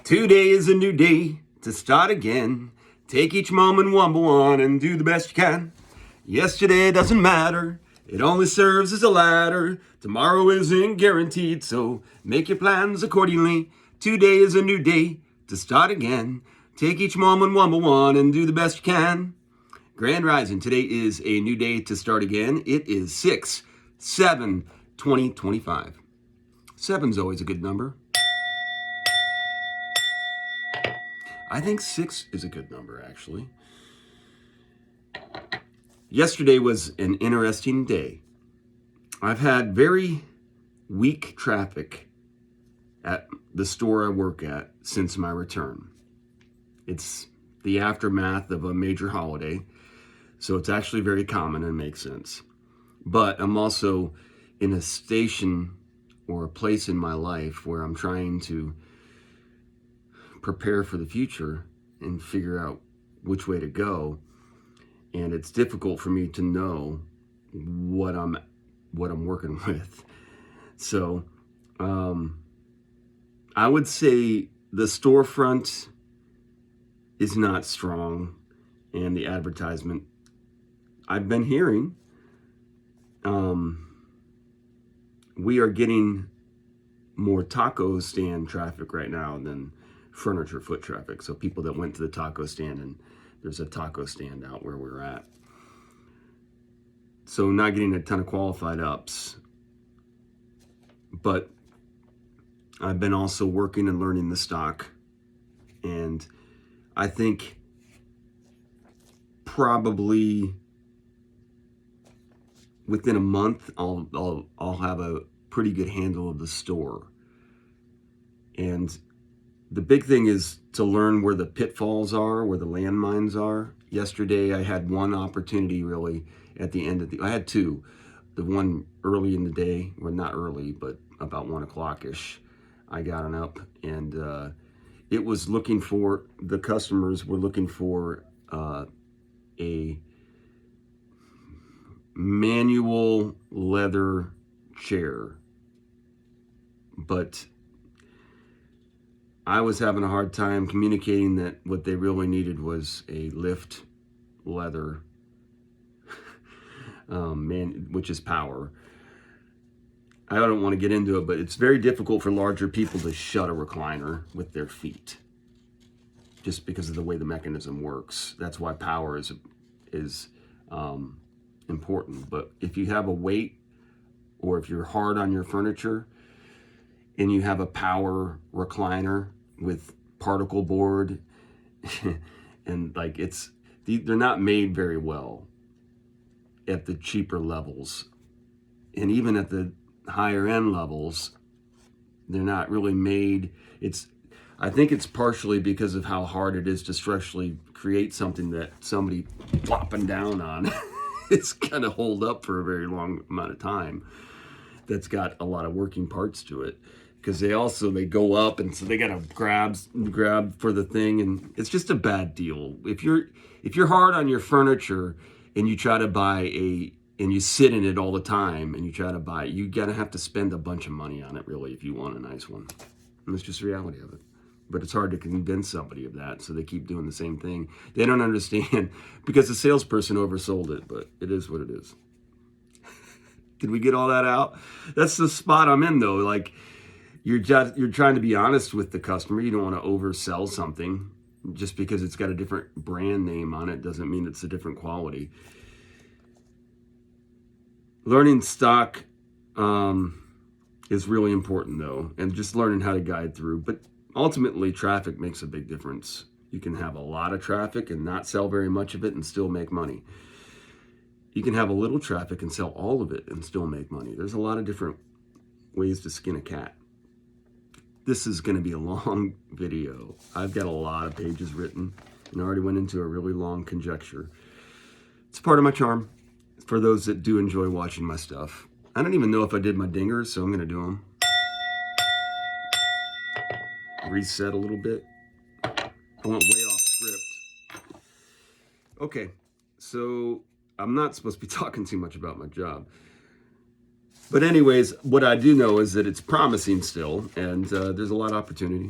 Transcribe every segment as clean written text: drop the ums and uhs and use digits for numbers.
Today is a new day to start again. Take each moment one by one and do the best you can. Yesterday doesn't matter, it only serves as a ladder. Tomorrow isn't guaranteed, so make your plans accordingly. Today is a new day to start again. Take each moment one by one and do the best you can. Grand Rising, today is a new day to start again. It is 6/7/2025. Seven's always a good number. I think 6 is a good number, actually. Yesterday was an interesting day. I've had very weak traffic at the store I work at since my return. It's the aftermath of a major holiday, so it's actually very common and makes sense. But I'm also in a station or a place in my life where I'm trying to prepare for the future and figure out which way to go. And it's difficult for me to know what I'm working with. So I would say the storefront is not strong, and the advertisement I've been hearing, we are getting more taco stand traffic right now than furniture foot traffic. So people that went to the taco stand, and there's a taco stand out where we're at. So not getting a ton of qualified ups, but I've been also working and learning the stock. And I think probably within a month, I'll have a pretty good handle of the store. And the big thing is to learn where the pitfalls are, where the landmines are. Yesterday, I had one opportunity really at the end of I had two. The one early in the day, well, not early, but about 1 o'clock-ish, I got on up, and it was looking for, the customers were looking for a manual leather chair, but I was having a hard time communicating that what they really needed was a lift leather, which is power. I don't want to get into it, but it's very difficult for larger people to shut a recliner with their feet, just because of the way the mechanism works. That's why power is important. But if you have a weight, or if you're hard on your furniture, and you have a power recliner with particle board, and like they're not made very well at the cheaper levels. And even at the higher end levels, they're not really made. I think it's partially because of how hard it is to structurally create something that somebody flopping down on is gonna hold up for a very long amount of time. That's got a lot of working parts to it, because they go up, and so they gotta grab for the thing, and it's just a bad deal. If you're hard on your furniture and you try to buy and you sit in it all the time and you try to buy it, you gotta have to spend a bunch of money on it really if you want a nice one. And that's just the reality of it. But it's hard to convince somebody of that, so they keep doing the same thing. They don't understand because the salesperson oversold it, but it is what it is. Did we get all that out? That's the spot I'm in, though. Like, you're trying to be honest with the customer. You don't want to oversell something. Just because it's got a different brand name on it doesn't mean it's a different quality. Learning stock is really important, though, and just learning how to guide through. But ultimately, traffic makes a big difference. You can have a lot of traffic and not sell very much of it and still make money. You can have a little traffic and sell all of it and still make money. There's a lot of different ways to skin a cat. This is going to be a long video. I've got a lot of pages written and already went into a really long conjecture. It's part of my charm for those that do enjoy watching my stuff. I don't even know if I did my dingers, so I'm going to do them. Reset a little bit. I went way off script. Okay, so I'm not supposed to be talking too much about my job. But anyways, what I do know is that it's promising still, and there's a lot of opportunity.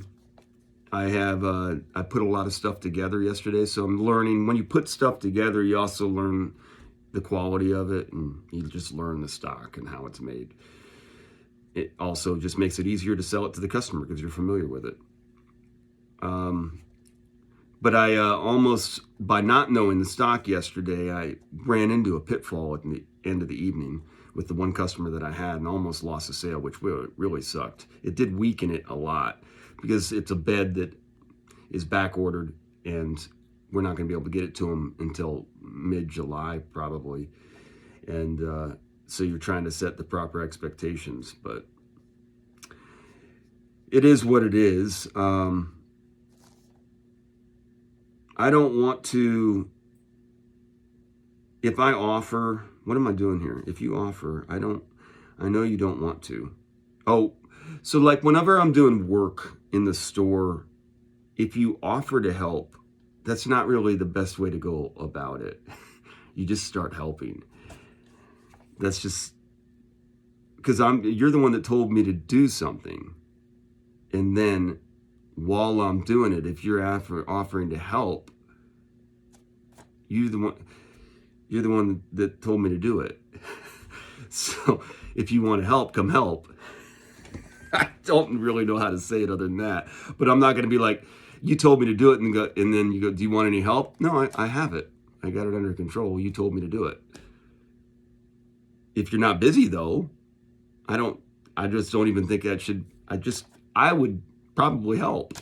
I put a lot of stuff together yesterday, so I'm learning. When you put stuff together, you also learn the quality of it, and you just learn the stock and how it's made. It also just makes it easier to sell it to the customer because you're familiar with it. But I almost, by not knowing the stock yesterday, I ran into a pitfall at the end of the evening with the one customer that I had and almost lost a sale, which really sucked. It did weaken it a lot because it's a bed that is back ordered and we're not going to be able to get it to them until mid-July probably. And so you're trying to set the proper expectations, but it is what it is. I don't want to, if I offer, what am I doing here? If you offer, I know you don't want to. Oh, so like whenever I'm doing work in the store, if you offer to help, that's not really the best way to go about it. You just start helping. That's just, because you're the one that told me to do something. And then while I'm doing it, if you're offering to help, you're the one that told me to do it. So if you want to help, come help. I don't really know how to say it other than that, but I'm not going to be like, you told me to do it, and then you go, do you want any help? No, I have it. I got it under control. You told me to do it. If you're not busy though, I just don't even think that should, I would probably help.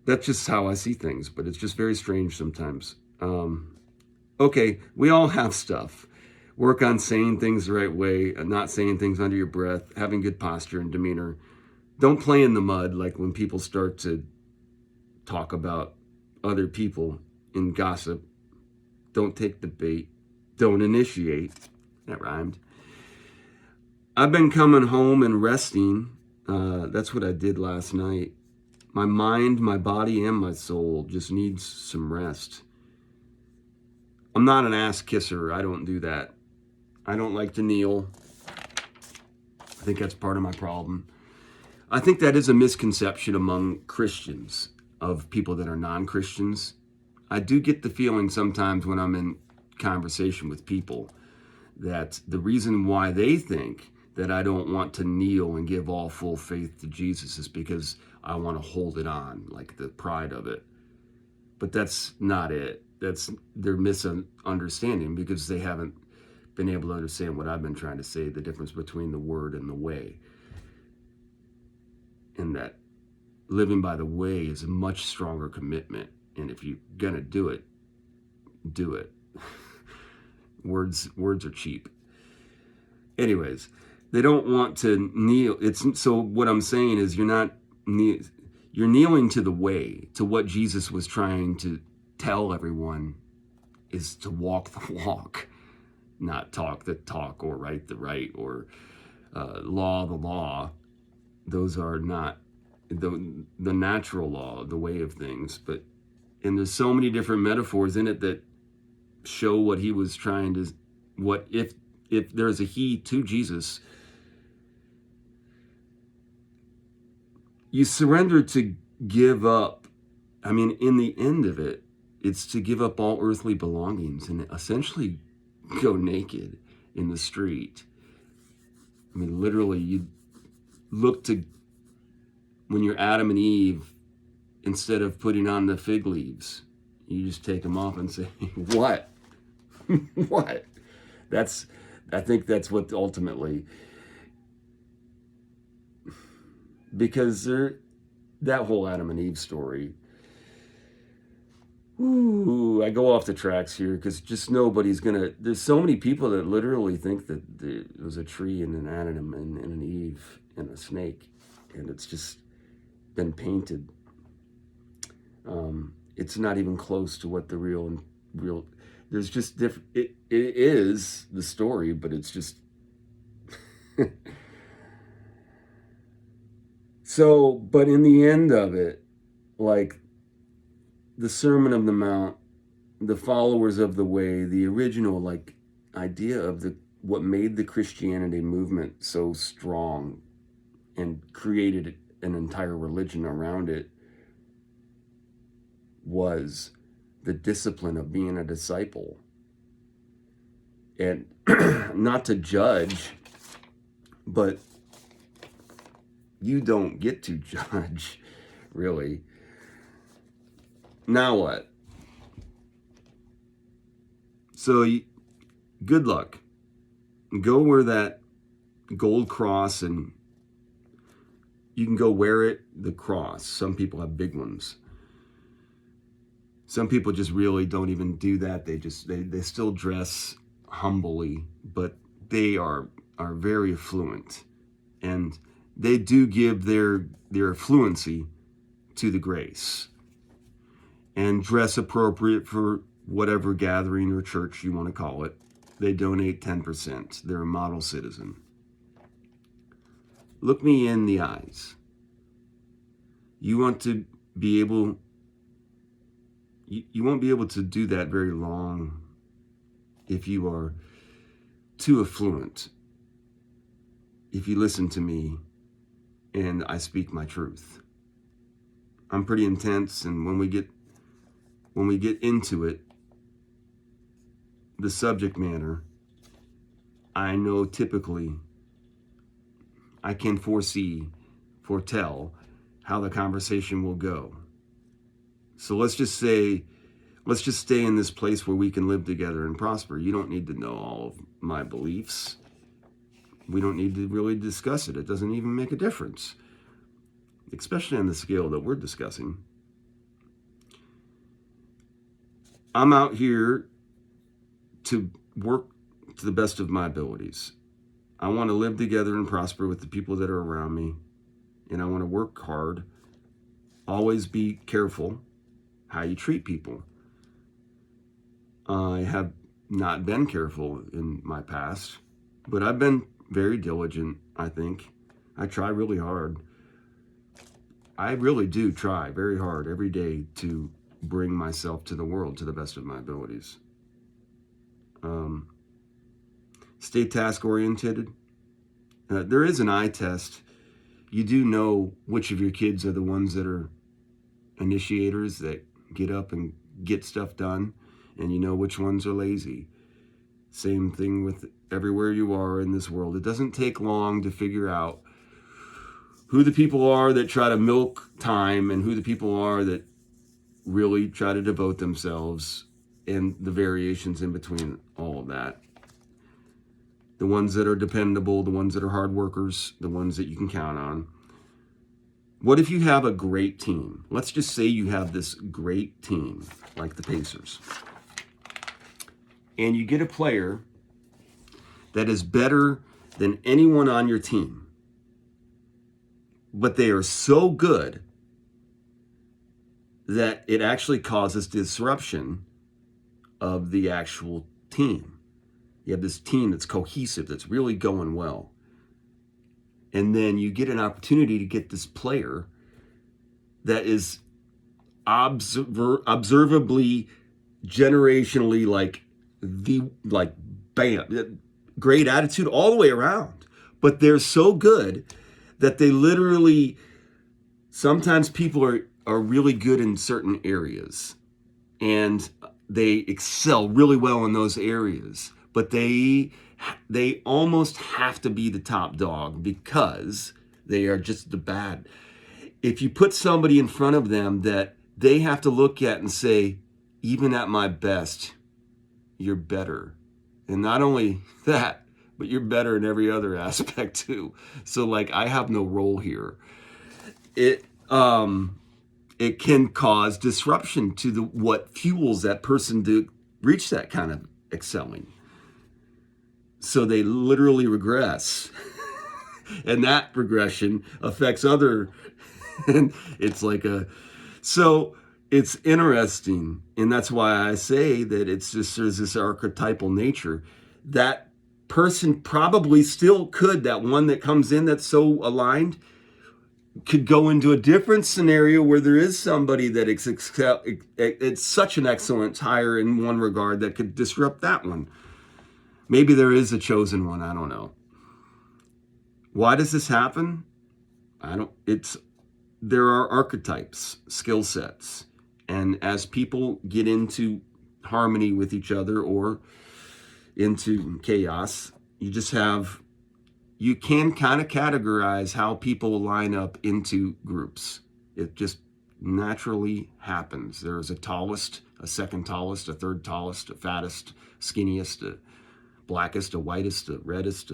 That's just how I see things, but it's just very strange sometimes. Okay, we all have stuff. Work on saying things the right way, not saying things under your breath, having good posture and demeanor. Don't play in the mud like when people start to talk about other people in gossip. Don't take the bait. Don't initiate. That rhymed. I've been coming home and resting. That's what I did last night. My mind, my body, and my soul just needs some rest. I'm not an ass kisser. I don't do that. I don't like to kneel. I think that's part of my problem. I think that is a misconception among Christians of people that are non-Christians. I do get the feeling sometimes when I'm in conversation with people that the reason why they think that I don't want to kneel and give all full faith to Jesus is because I want to hold it on, like the pride of it. But that's not it. That's their misunderstanding because they haven't been able to understand what I've been trying to say, the difference between the word and the way. And that living by the way is a much stronger commitment. And if you're gonna do it, do it. Words are cheap. Anyways, they don't want to kneel. So what I'm saying is you're kneeling to the way, to what Jesus was trying to tell everyone is to walk the walk, not talk the talk or write the right or law the law. Those are not the natural law, the way of things. And there's so many different metaphors in it that show what he was trying to, what if there's a he to Jesus, you surrender to give up. I mean, in the end of it, it's to give up all earthly belongings and essentially go naked in the street. I mean, literally, you look to, when you're Adam and Eve, instead of putting on the fig leaves, you just take them off and say, what? What? I think that's what ultimately, because that whole Adam and Eve story, I go off the tracks here because just nobody's there's so many people that literally think that there was a tree and an Adam and an Eve and a snake, and it's just been painted. It's not even close to what the real, there's just different, it is the story, but it's just, so, but in the end of it, like the Sermon on the Mount, the followers of the way, the original like idea of what made the Christianity movement so strong and created an entire religion around it was the discipline of being a disciple. And not to judge, but you don't get to judge, really. Now what? So good luck. Go wear that gold cross, and you can go wear it, the cross. Some people have big ones. Some people just really don't even do that. They still dress humbly, but they are very affluent, and they do give their affluency to the grace, and dress appropriate for whatever gathering or church you want to call it. They donate 10%. They're a model citizen. Look me in the eyes. You want to be able, you won't be able to do that very long if you are too affluent. If you listen to me and I speak my truth. I'm pretty intense, and when we get into it, the subject matter, I know typically I can foretell how the conversation will go. So let's just stay in this place where we can live together and prosper. You don't need to know all of my beliefs. We don't need to really discuss it. It doesn't even make a difference, especially on the scale that we're discussing. I'm out here to work to the best of my abilities. I want to live together and prosper with the people that are around me, and I want to work hard. Always be careful how you treat people. I have not been careful in my past, but I've been very diligent, I think. I try really hard. I really do try very hard every day to bring myself to the world to the best of my abilities. Stay task-oriented. There is an eye test. You do know which of your kids are the ones that are initiators, that get up and get stuff done, and you know which ones are lazy. Same thing with everywhere you are in this world. It doesn't take long to figure out who the people are that try to milk time and who the people are that really try to devote themselves, and the variations in between all of that. The ones that are dependable, the ones that are hard workers, the ones that you can count on. What if you have a great team? Let's just say you have this great team, like the Pacers, and you get a player that is better than anyone on your team, but they are so good that it actually causes disruption of the actual team. You have this team that's cohesive, that's really going well. And then you get an opportunity to get this player that is observably, generationally, bam, great attitude all the way around. But they're so good that they literally, sometimes people are really good in certain areas, and they excel really well in those areas, but they almost have to be the top dog because they are just the bad. If you put somebody in front of them that they have to look at and say, even at my best, you're better. And not only that, but you're better in every other aspect too. So I have no role here. It can cause disruption to what fuels that person to reach that kind of excelling. So they literally regress. And that regression affects other, and it's so it's interesting. And that's why I say that there's this archetypal nature. That person probably still could, that one that comes in that's so aligned, could go into a different scenario where there is somebody that it's such an excellent hire in one regard that could disrupt that one. Maybe there is a chosen one. I don't know. Why does this happen? It's there are archetypes, skill sets. And as people get into harmony with each other or into chaos, you can kind of categorize how people line up into groups. It just naturally happens. There's a tallest, a second tallest, a third tallest, a fattest, skinniest, a blackest, a whitest, a reddest.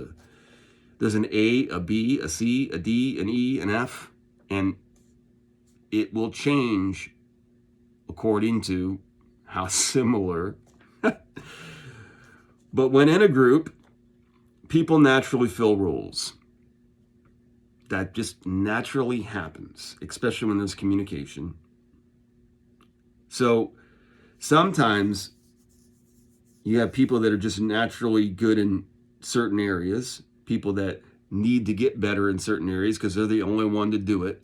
There's an A, a B, a C, a D, an E, an F, and it will change according to how similar. But when in a group, people naturally fill roles. That just naturally happens, especially when there's communication. So sometimes you have people that are just naturally good in certain areas, people that need to get better in certain areas because they're the only one to do it,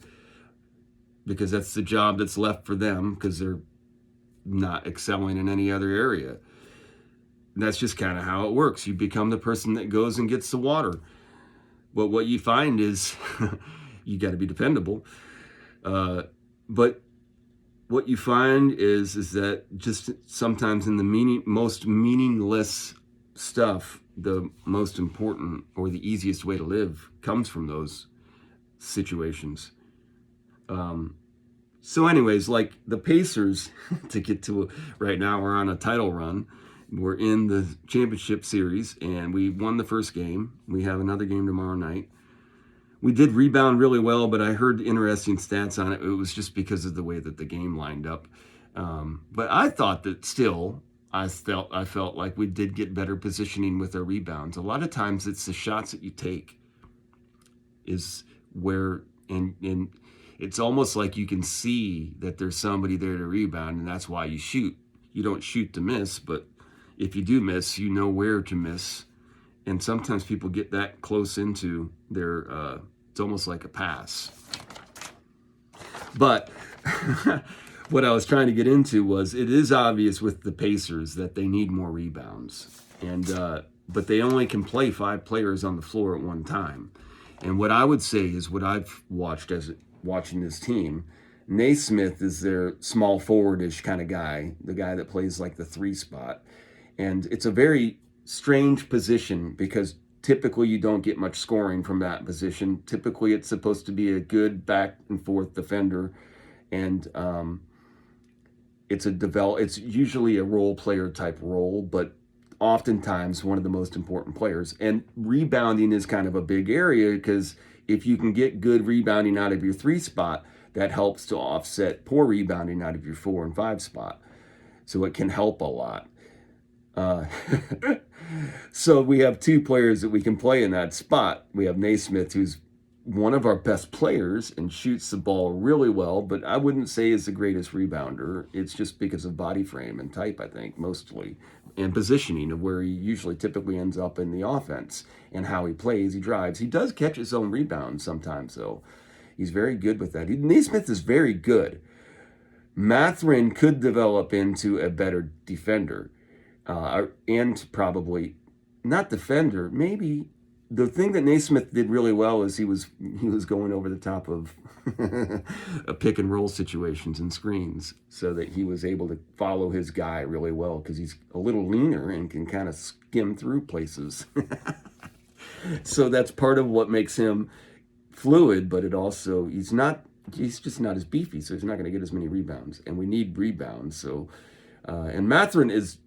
because that's the job that's left for them because they're not excelling in any other area. And that's just kind of how it works. You become the person that goes and gets the water. But what you find is you got to be dependable. But what you find is that just sometimes in the most meaningless stuff, the most important or the easiest way to live comes from those situations. So anyways, like the Pacers, to get to right now, we're on a title run. We're in the championship series, and we won the first game. We have another game tomorrow night. We did rebound really well, but I heard interesting stats on it. It was just because of the way that the game lined up. But I thought that still, I felt like we did get better positioning with our rebounds. A lot of times it's the shots that you take is where, and it's almost like you can see that there's somebody there to rebound, and that's why you shoot. You don't shoot to miss, but if you do miss, you know where to miss. And sometimes people get that close into their, it's almost like a pass. But what I was trying to get into was it is obvious with the Pacers that they need more rebounds. But they only can play 5 players on the floor at one time. And what I would say is what I've watched as watching this team, Naismith is their small forward-ish kind of guy, the guy that plays like the 3 spot. And it's a very strange position because typically you don't get much scoring from that position. Typically it's supposed to be a good back and forth defender, and it's usually a role player type role, but oftentimes one of the most important players. And rebounding is kind of a big area because if you can get good rebounding out of your 3 spot, that helps to offset poor rebounding out of your 4 and 5 spot. So it can help a lot. So we have 2 players that we can play in that spot. We have Naismith, who's one of our best players and shoots the ball really well, but I wouldn't say is the greatest rebounder. It's just because of body frame and type, I think, mostly, and positioning of where he usually typically ends up in the offense and how he plays, he drives. He does catch his own rebounds sometimes, though. He's very good with that. Naismith is very good. Mathurin could develop into a better defender. And probably not defender. Maybe the thing that Naismith did really well is he was going over the top of pick and roll situations and screens, so that he was able to follow his guy really well because he's a little leaner and can kind of skim through places. So that's part of what makes him fluid. But it also he's just not as beefy, so he's not going to get as many rebounds, and we need rebounds. So and Mathurin is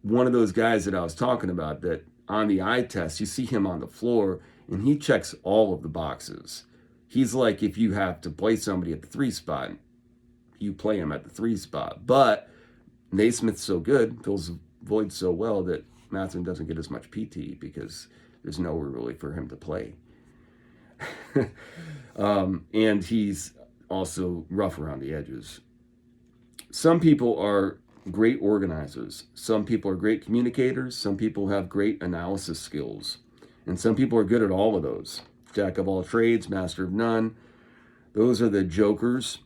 one of those guys that I was talking about that on the eye test, you see him on the floor and he checks all of the boxes. He's like, if you have to play somebody at the 3 spot, you play him at the 3 spot. But Naismith's so good, fills the void so well that Mathurin doesn't get as much PT because there's nowhere really for him to play. And he's also rough around the edges. Some people are great organizers. Some people are great communicators. Some people have great analysis skills. And some people are good at all of those. Jack of all trades, master of none. Those are the jokers.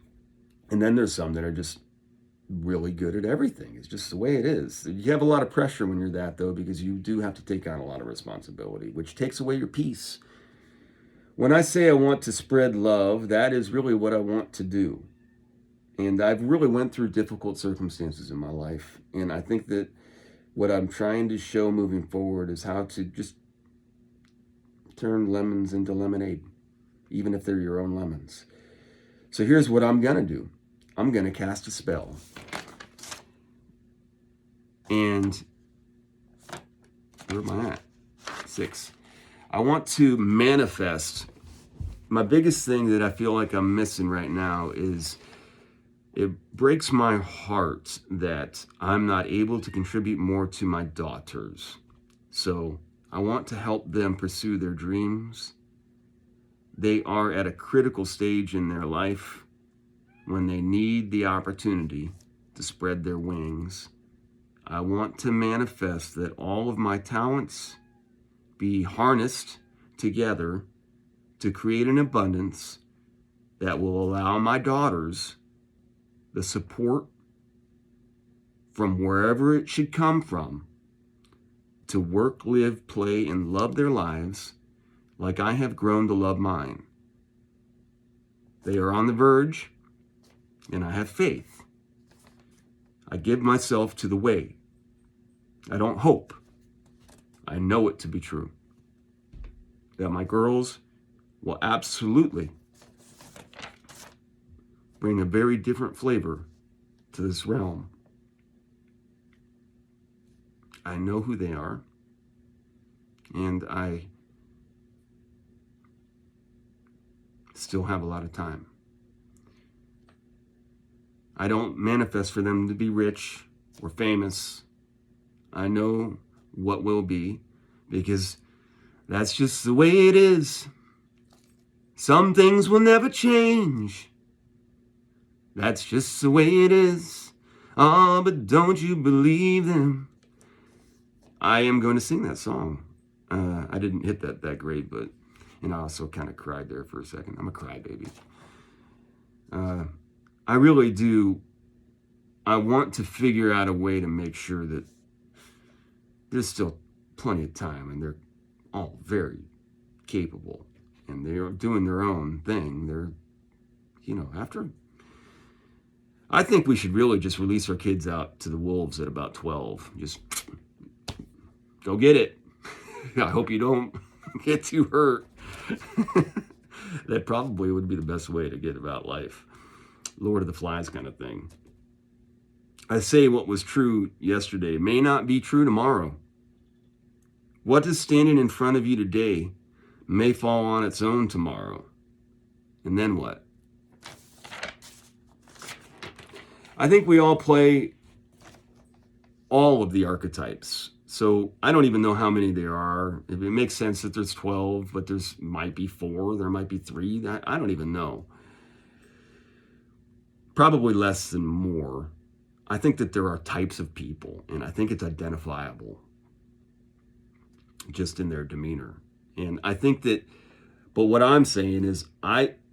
And then there's some that are just really good at everything. It's just the way it is. You have a lot of pressure when you're that, though, because you do have to take on a lot of responsibility, which takes away your peace. When I say I want to spread love, that is really what I want to do. And I've really went through difficult circumstances in my life. And I think that what I'm trying to show moving forward is how to just turn lemons into lemonade, even if they're your own lemons. So here's what I'm going to do. I'm going to cast a spell. And where am I at? 6. I want to manifest. My biggest thing that I feel like I'm missing right now is it breaks my heart that I'm not able to contribute more to my daughters. So I want to help them pursue their dreams. They are at a critical stage in their life when they need the opportunity to spread their wings. I want to manifest that all of my talents be harnessed together to create an abundance that will allow my daughters the support from wherever it should come from to work, live, play, and love their lives like I have grown to love mine. They are on the verge, and I have faith. I give myself to the way. I don't hope. I know it to be true. That my girls will absolutely bring a very different flavor to this realm. I know who they are, and I still have a lot of time. I don't manifest for them to be rich or famous. I know what will be, because that's just the way it is. Some things will never change. That's just the way it is. Oh, but don't you believe them? I am going to sing that song. I didn't hit that great, but I also kind of cried there for a second. I'm a crybaby. I really do. I want to figure out a way to make sure that there's still plenty of time, and they're all very capable, and they're doing their own thing. They're, after. I think we should really just release our kids out to the wolves at about 12. Just go get it. I hope you don't get too hurt. That probably would be the best way to get about life. Lord of the Flies kind of thing. I say what was true yesterday may not be true tomorrow. What is standing in front of you today may fall on its own tomorrow. And then what? I think we all play all of the archetypes. So I don't even know how many there are. If it makes sense that there's 12, but there's might be 4, there might be 3. I don't even know. Probably less than more. I think that there are types of people, and I think it's identifiable just in their demeanor. And I think that, but what I'm saying is,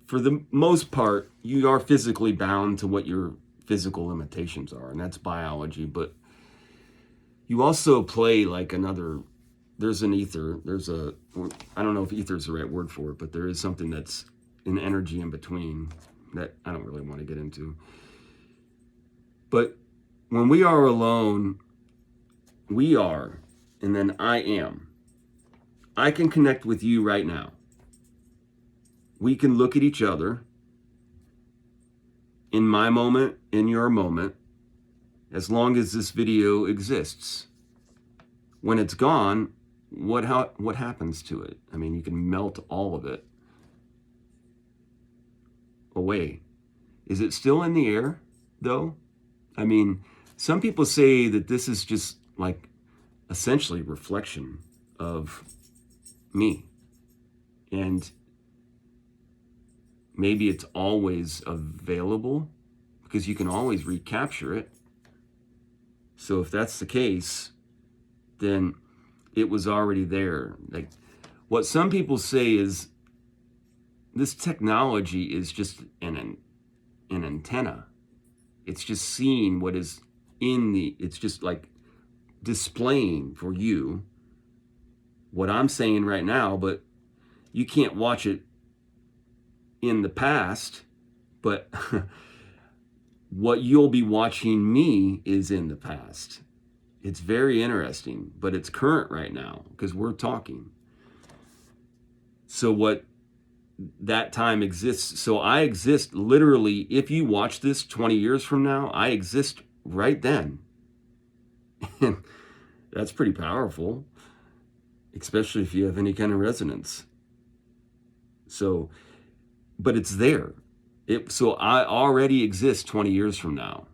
for the most part, you are physically bound to what your physical limitations are, and that's biology. But you also play like there's an ether, I don't know if ether is the right word for it, but there is something that's an energy in between that I don't really want to get into. But when we are alone, we are, and then I am. I can connect with you right now. We can look at each other in my moment, in your moment, as long as this video exists. When it's gone, what happens to it? I mean, you can melt all of it away. Is it still in the air, though? I mean, some people say that this is just like essentially reflection of me. And maybe it's always available because you can always recapture it. So if that's the case, then it was already there. Like, what some people say is this technology is just an antenna. It's just seeing what is it's just like displaying for you what I'm saying right now, but you can't watch it in the past, but what you'll be watching me is in the past. It's very interesting, but it's current right now because we're talking. So what that time exists. So I exist literally, if you watch this 20 years from now, I exist right then. And that's pretty powerful, especially if you have any kind of resonance. So, but it's there. So I already exist 20 years from now.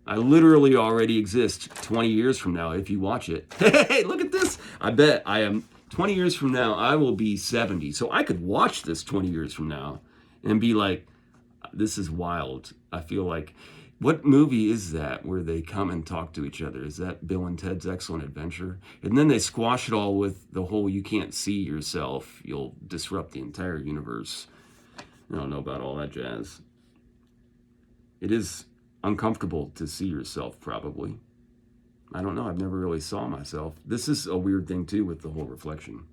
I literally already exist 20 years from now if you watch it. Hey, look at this. I bet I am 20 years from now, I will be 70. So I could watch this 20 years from now and be like, this is wild. I feel like, what movie is that where they come and talk to each other? Is that Bill and Ted's Excellent Adventure? And then they squash it all with the whole, you can't see yourself, you'll disrupt the entire universe. I don't know about all that jazz. It is uncomfortable to see yourself, probably. I don't know. I've never really saw myself. This is a weird thing, too, with the whole reflection.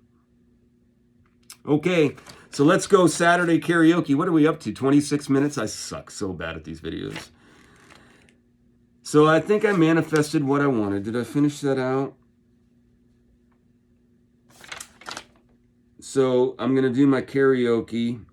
Okay, so let's go Saturday karaoke. What are we up to? 26 minutes? I suck so bad at these videos. So I think I manifested what I wanted. Did I finish that out? So I'm going to do my karaoke.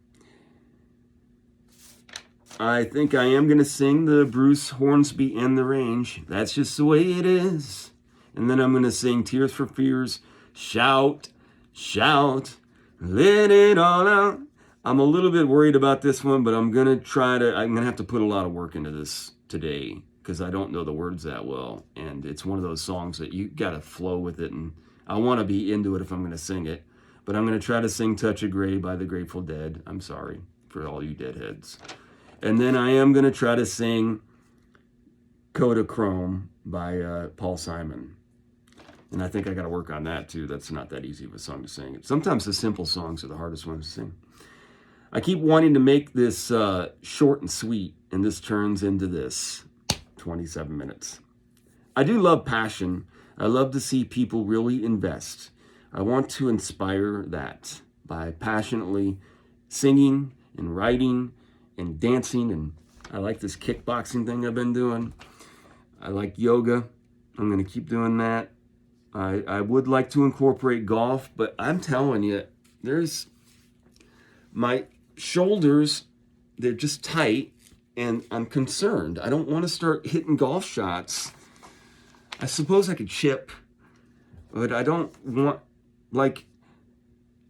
I think I am going to sing the Bruce Hornsby and the Range. That's just the way it is. And then I'm going to sing Tears for Fears. Shout, shout, let it all out. I'm a little bit worried about this one, but I'm going to have to put a lot of work into this today because I don't know the words that well. And it's one of those songs that you got to flow with it. And I want to be into it if I'm going to sing it. But I'm going to try to sing Touch of Grey by the Grateful Dead. I'm sorry for all you Deadheads. And then I am going to try to sing Kodachrome by Paul Simon. And I think I got to work on that too. That's not that easy of a song to sing. Sometimes the simple songs are the hardest ones to sing. I keep wanting to make this short and sweet, and this turns into this 27 minutes. I do love passion. I love to see people really invest. I want to inspire that by passionately singing and writing and dancing, and I like this kickboxing thing I've been doing. I like yoga. I'm going to keep doing that. I would like to incorporate golf, but I'm telling you, there's my shoulders, they're just tight, and I'm concerned. I don't want to start hitting golf shots. I suppose I could chip, but I don't want,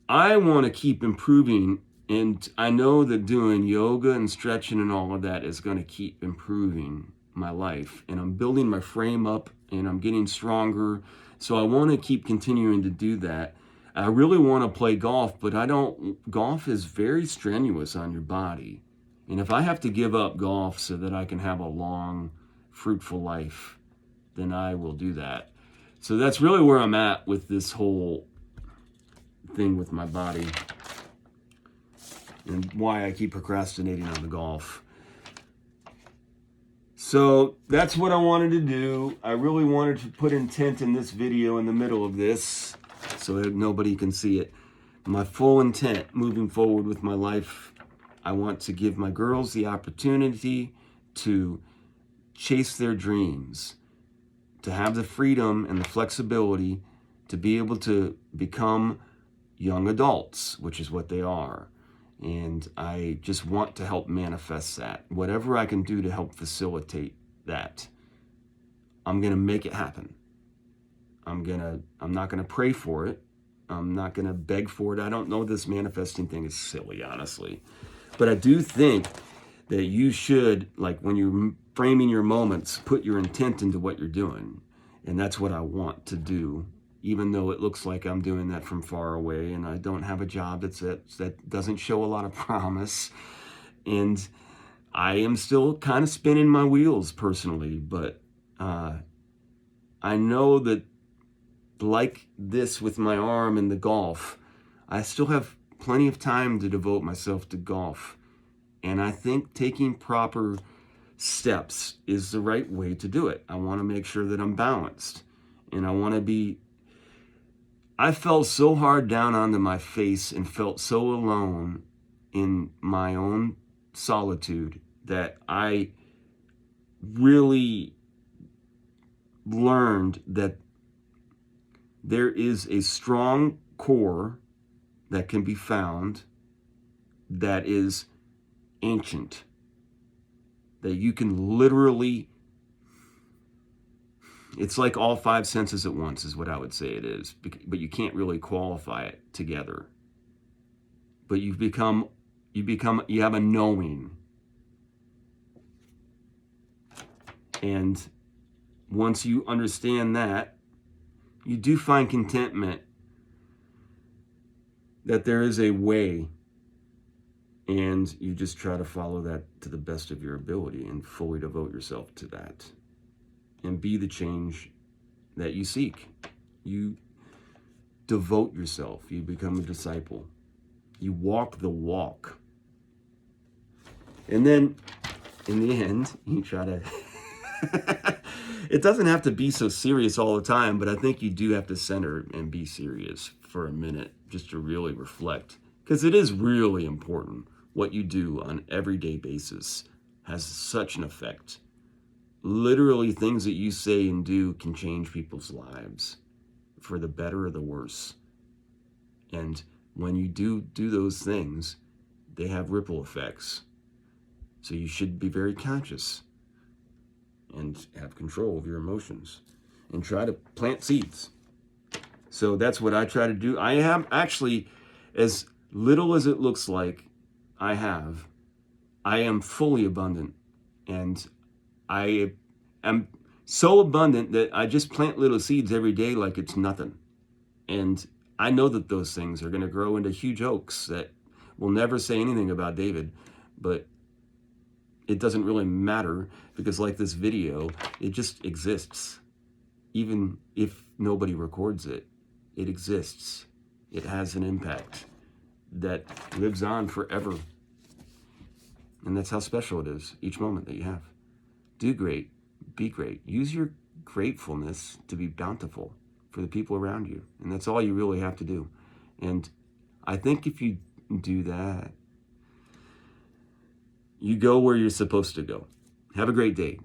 I want to keep improving. And I know that doing yoga and stretching and all of that is going to keep improving my life. And I'm building my frame up and I'm getting stronger. So I want to keep continuing to do that. I really want to play golf, but golf is very strenuous on your body. And if I have to give up golf so that I can have a long, fruitful life, then I will do that. So that's really where I'm at with this whole thing with my body. And why I keep procrastinating on the golf. So that's what I wanted to do. I really wanted to put intent in this video in the middle of this so that nobody can see it. My full intent moving forward with my life, I want to give my girls the opportunity to chase their dreams, to have the freedom and the flexibility to be able to become young adults, which is what they are. And I just want to help manifest that. Whatever I can do to help facilitate that, I'm going to make it happen. I'm not going to pray for it. I'm not going to beg for it. I don't know, this manifesting thing is silly, honestly. But I do think that you should, when you're framing your moments, put your intent into what you're doing. And that's what I want to do. Even though it looks like I'm doing that from far away and I don't have a job that doesn't show a lot of promise. And I am still kind of spinning my wheels personally, but I know that like this with my arm and the golf, I still have plenty of time to devote myself to golf. And I think taking proper steps is the right way to do it. I want to make sure that I'm balanced, and I fell so hard down onto my face and felt so alone in my own solitude that I really learned that there is a strong core that can be found that is ancient, that you can literally, it's like all five senses at once is what I would say it is, but you can't really qualify it together. But you have a knowing. And once you understand that, you do find contentment that there is a way, and you just try to follow that to the best of your ability and fully devote yourself to that and be the change that you seek. You devote yourself. You become a disciple. You walk the walk. And then in the end, you try to it doesn't have to be so serious all the time, but I think you do have to center and be serious for a minute just to really reflect, because it is really important. What you do on an everyday basis has such an effect. Literally, things that you say and do can change people's lives for the better or the worse. And when you do those things, they have ripple effects. So you should be very conscious and have control of your emotions and try to plant seeds. So that's what I try to do. I have actually, as little as it looks like I am fully abundant. And I am so abundant that I just plant little seeds every day like it's nothing. And I know that those things are going to grow into huge oaks that will never say anything about David, but it doesn't really matter, because like this video, it just exists. Even if nobody records it, it exists. It has an impact that lives on forever. And that's how special it is, each moment that you have. Do great, be great. Use your gratefulness to be bountiful for the people around you. And that's all you really have to do. And I think if you do that, you go where you're supposed to go. Have a great day.